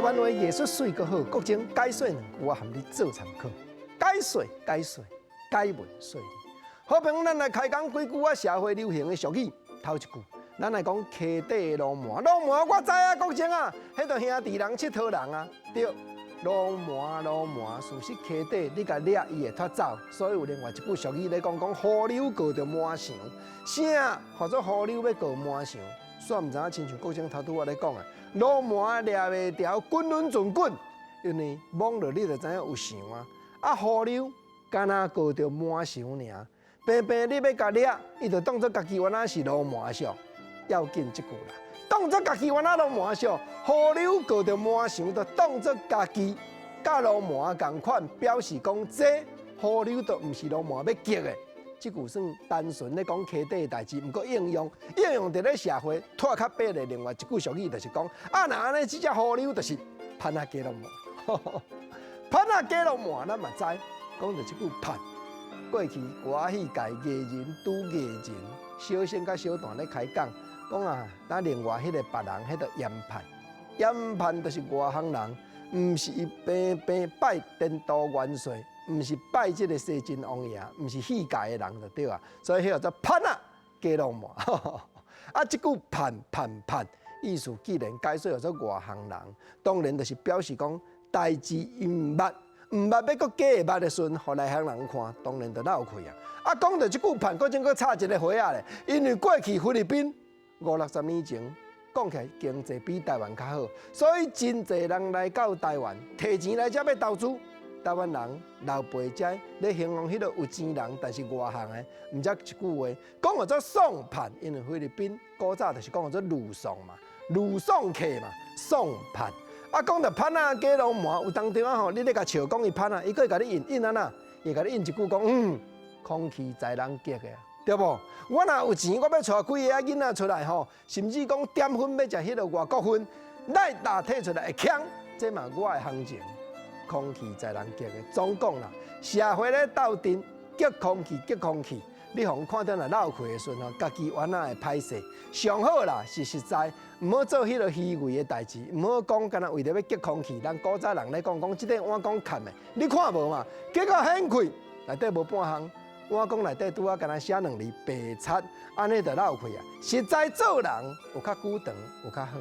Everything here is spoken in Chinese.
台湾话艺术水阁好，国情解说2句我含你做参考。解说，解文说理。好朋友，咱来开讲几句社会流行的俗语。头一句，咱来讲溪底路麻。路麻我知啊，国情啊，迄个兄弟人佚佗人啊，对。路麻，事实溪底你甲掠伊会脱走，所以有另外一句俗语咧讲河流过着麻墙，啥或者河流要过麻墙，煞毋知影亲像国情头拄我咧讲啊，路麻掠袂条，滚轮转滚，因为摸落你就知影有墙啊。啊河流敢若过着麻墙尔，偏偏你要甲掠，伊就当作家己原来是路麻烧，要紧即句啦。当作家己原来路麻烧，河流过着麻墙，就当作家己甲路麻同款，表示讲这河流都毋是路麻要激的。即句算单纯咧讲溪底的代志，毋过应用伫咧社会拖较白的另外一句俗语，就是讲啊，那安尼即只河流就是攀下鸡路麻，攀下鸡路麻，咱嘛知讲着即句攀。过去歌戏界艺人拄艺人，小声甲小段咧开讲。讲啊，咱另外迄个别人，迄个严判，严判就是外行人，毋是平拜颠倒元帅，毋是拜即个西晋王爷，毋是戏界的人就对啊。所以迄叫做叛啊，鸡路麻。啊，即句叛，意思既然解说做外行人，当然就是表示讲代志伊毋捌，要搁假会捌的时阵，互内行人看，当然就闹亏啊。啊，讲到即句叛，佫真佫插一个话仔咧，因为过去菲律宾。50-60年前，讲起来经济比台湾较好，所以真侪人来到台湾，摕钱来遮要投资。台湾人老爸遮咧形容迄个有钱人，但是外行的，毋则一句话，讲叫做爽叛，因为菲律宾古早就是讲叫做鲁爽嘛，鲁爽客嘛，爽叛。啊，讲到叛啊，鸡路麻，有当中啊吼，你咧甲笑讲伊叛啊，伊佫会甲你印安那，伊甲你印一句讲，空气在人激的。对不？我若有钱，我要带几个囡仔出来吼，甚至讲点粉要食迄个外国粉，来大摕出来会强，这嘛我的行情。空气在人激的，总讲啦，社会咧斗阵，激空气，你互看到若闹气的时阵，家己原来会歹势。上好啦，是实在，毋好做迄个虚伪的代志，毋好讲干那为着要激空气。咱古早人咧讲即个碗讲砍的，你看无嘛？结果掀开内底无半项。我讲内底拄啊，敢若写2字白贼，安尼就闹气啊！实在做人有较久长，有较好。